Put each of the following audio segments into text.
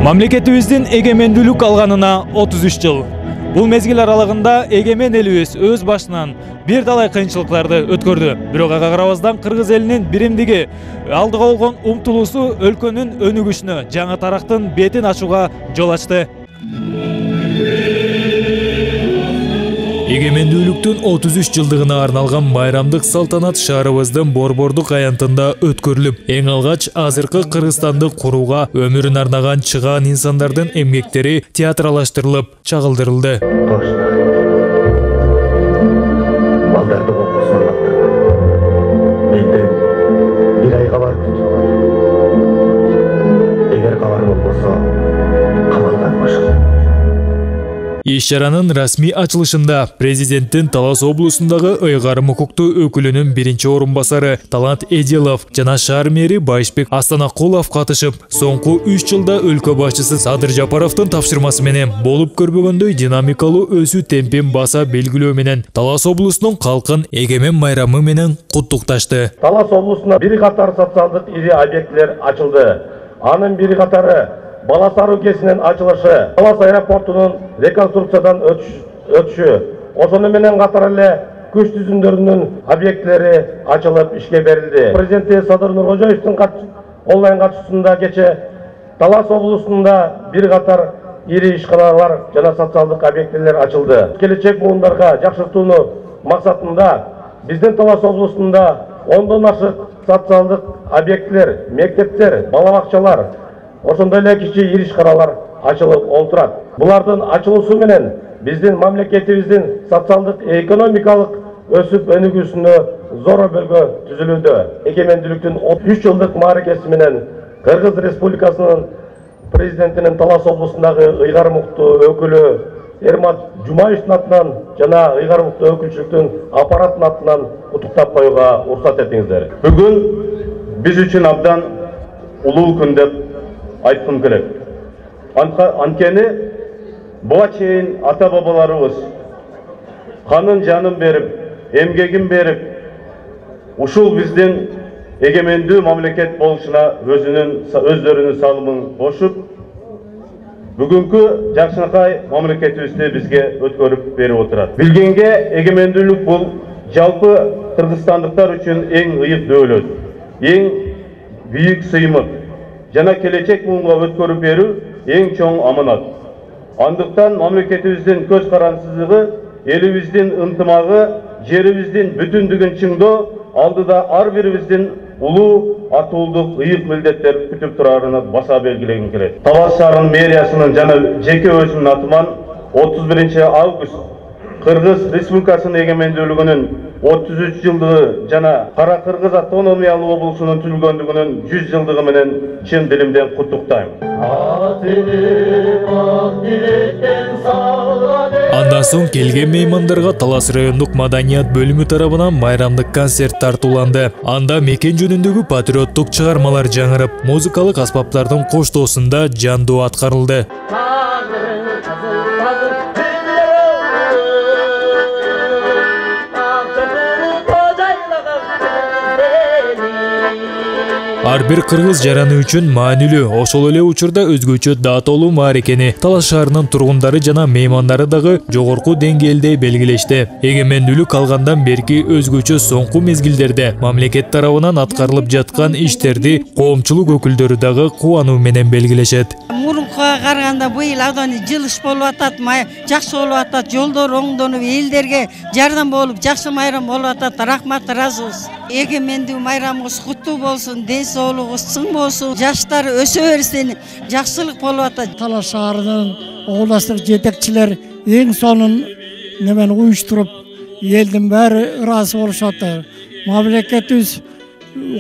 Мамлекетибиздин эгемендүүлүк алганына 33 жыл. Бул мезгил аралыгында эгемен элибиз өз башынан бир талай кыйынчылыктарды өткөрдү. Бирок ага карабастан кыргыз элинин биримдиги, алдыга болгон умтулуусу өлкөнүн өнүгүшүнө, жаңы тарактын бетин ачууга жол ачты. Эгемендүүлүктүн 33 жылдыгына арналган байрамдык салтанат шаарыбыздын Борбордук аянтында өткөрүлүп, эң алгач азыркы Кыргызстанды курууга өмүрүн арнаган чыгаан инсандардын эмгектери театралаштырылып, чагылдырылды. Иш-чаранын расмий ачылышында президенттин Талас облусундагы ыйгарым укуктуу өкүлүнүн биринчи орун басары Талант Эделов жана шаар мэри Байшбек Астанакулов катышып, соңку 3 жылда өлкө башчысы Садыр Жапаровдун тапшырмасы менен болуп көрбөгөндөй динамикалуу өсүү темпин баса белгилөө менен Талас облусунун калкын эгемен майрамы менен куттукташты. Талас облусунда бир катар социалдык ири объектилер ачылды. Анын бир катары Баласаруу кесинин ачылышы, Талас аэропортунун реконструкциядан өтүшү, ошону менен катар эле күч түзүмдөрүнүн объектилери ачылып ишке берилди. Президенти Садыр Нуркожоевдун онлайн катышуусунда кече Талас облусунда бир катар ири ишканалар жана социалдык объектилер ачылды. Келечек буундарга жакшыртууну максатында биздин Талас облусунда 10дон ашык социалдык объектилер, мектептер, бала бакчалар, ошондой эле кичи ири ишканалар ачылып олтурат. Булардын ачылуусу менен биздин мамлекетибиздин социалдык экономикалык өсүп өнүгүүсүнө зор бөлгө түзүлүүдө. Эгемендүүлүктүн 33 жылдык мааракеси менен Кыргыз Республикасынын президентинин Талас облусундагы ыйгарым укуктуу өкүлү Эрмат Жумаевдин атынан жана ыйгарым укуктуу өкүлчүлүктүн аппараттын атынан куттуктап коюуга уруксат этиңиздер. Бүгүн биз үчүн абдан улуу күн деп айткым келет. Анткени буга чейин ата бабаларыбыз канын жанын берип, эмгегин берип, ушул биздин эгемендүү мамлекет болушуна өздөрүнүн салымын кошуп, бүгүнкү жакшынакай мамлекетибизди бизге өткөрүп берип отурат. Билгенге эгемендүүлүк бул жалпы кыргызстандыктар үчүн эң ыйык дөөлөт, эң бийик сыймык жана келечек буунга өткөрүп берүү эң чоң аманат. Андыктан мамлекетибиздин көз карансыздыгы, элибиздин ынтымагы, жерибиздин бүтүндүгүн чыңдоо алдыда ар бирибиздин улуу атуулдук ыйык милдеттер күтүп турарына баса белгилегим келет. Талас шаарынын мэриясынын жана жеке өзүмдүн атыман 31 август Кыргыз Республикасынын эгемендүүлүгүнүн 33 жылдыгы жана Кара Кыргыз автономиялуу облусунун түзүлгөндүгүнүн 100 жылдыгы менен чын диlimden куттуктайм. Андан соң келген меймандарга Талас райондук маданият бөлүмү тарабынан майрамдык концерт тартууланды. Анда мекен жөнүндөгү патриоттук чыгармалар жаңырып, музыкалык аспаптардын коштоосунда жандуу аткарылды. Ар бир кыргыз жараны үчүн маанилүү, ошол эле учурда өзгөчө даталуу мааракени Талас шаарынын тургундары жана меймандары дагы жогорку деңгээлде белгилешти. Эгемендүүлүк алгандан берки өзгөчө соңку мезгилдерде мамлекет тарабынан аткарылып жаткан иштерди коомчулук өкүлдөрү дагы кубануу менен белгилешет. Мурункуга караганда быйыл абдан жылыш болуп атат, жакшы болуп атат, жолдор оңдонуп, элдерге жардам болуп, жакшы майрам болуп атат. Рахмат, ыраазыбыз. Эгемендүү майрамыбыз куттуу болсун, ден соолугубуз чың болсун, жаштар өсө берсин, жакшылык болуп атат. Талас шаарынын областык жетекчилер эң сонун немен уюштуруп, элдин баары ыраазы болушат. Мамлекетибиз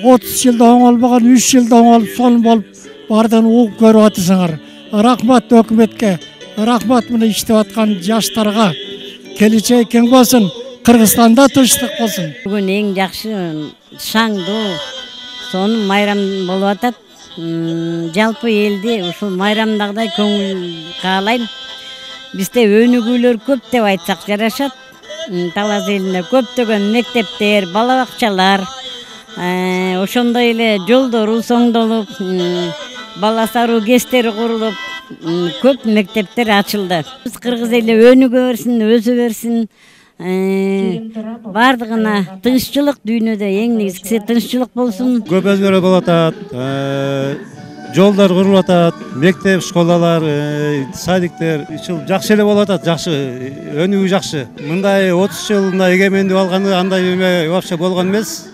30 жылда оңолбогон, 3 жылда оңолуп, сонун болуп бардын угуп көрүп атасыңар. Рахмат өкмөткө, рахмат мына иштеп аткан жаштарга. Келечек кең болсун, Кыргызстанда тынчтык болсун. Бүгүн эң жакшы, шаңдуу, сонун майрам болуп атат. Жалпы элди ушул майрамдагыдай көңүл каалайм. Бизде өнүгүүлөр көп деп айтсак жарашат. Талас элинде көптөгөн мектептер, бала бакчалар, ошондой эле жолдору соңдолуп, Баласаруу кестери курулуп, көп мектептер ачылды. Биз кыргыз эли өнүгө берсин, өсө берсин. Бардыгына тынччылык дүйнөдө эң негизгиси тынччылык болсун. Көп өзгөрүү болуп атат. Жолдар курулуп атат, мектеп, школалар, садиктер жакшы эле болуп атат, жакшы, өнүгүү жакшы. Мындай 30 жылда эгемендик алганы андай вообще болгон эмес.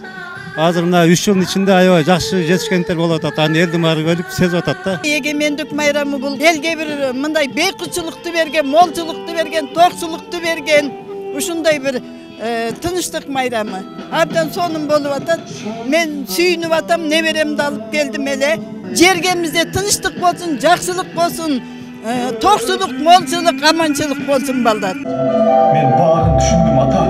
Азыр мына 3 жылдын ичинде аябай жакшы жетишкендер болуп атат. Аны элдин баары өлүп сезип атат да. Эгемендик майрамы бул элге бир мындай бейкучулукту берген, молчулукту берген, токчулукту берген, ушундай бир тыныштык майрамы. Абдан сонун болуп атат. Мен сүйүнүп атам, неберемди алып келдим эле. Жергемизде тыныштык болсун, жакшылык болсун, токчулук, молчулук, аманчылык болсун балдар. Мен баарын түшүндүм ата.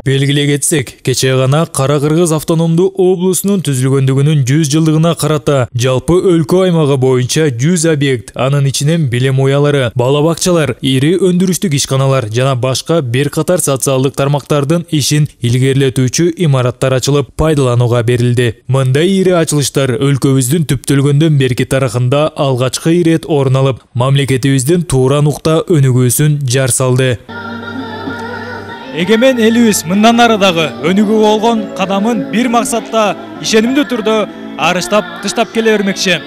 Белгилей кетсек, кечээ гана Кара Кыргыз автономдуу облусунун түзүлгөндүгүнүн 100 жылдыгына карата жалпы өлкө аймагы боюнча 100 объект, анын ичинен билим уялары, бала бакчалар, ири өндүрүштүк ишканалар жана башка бир катар социалдык тармактардын ишин илгерилетүүчү имараттар ачылып пайдаланууга берилди. Мындай ири ачылыштар өлкөбүздүн түптөлгөндөн берки тарыхында алгачкы ирет орун алып, мамлекетибиздин туура нукта өнүгүүсүн жар салды. Эгемен элибиз мындан ары дагы өнүгүүгө болгон кадамын бир максатта ишенимдүү түрдө арыштап тыштап келе бермекчи.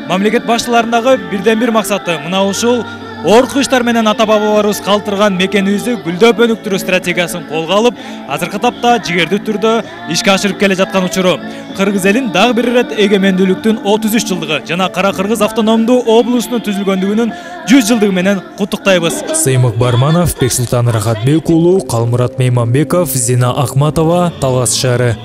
Мамлекет башчыларындагы бирден бир максаты мына ушул орку иштер менен ата бабаларыбыз калтырган мекенибизди гүлдөп өнүктүрүү стратегиясын колго алып, азыркы тапта жигердүү түрдө ишке ашырып келе жаткан учуру. Кыргыз элин дагы бир ирет эгемендүүлүктүн 33 жылдыгы жана Кара Кыргыз автономдуу облусунун түзүлгөндүгүнүн 100 жылдыгы менен куттуктайбыз. Сыймык Барманов, Бексултан Рахатбек уулу, Калмурат Мейманбеков, Зина Акматова, Талас шаары.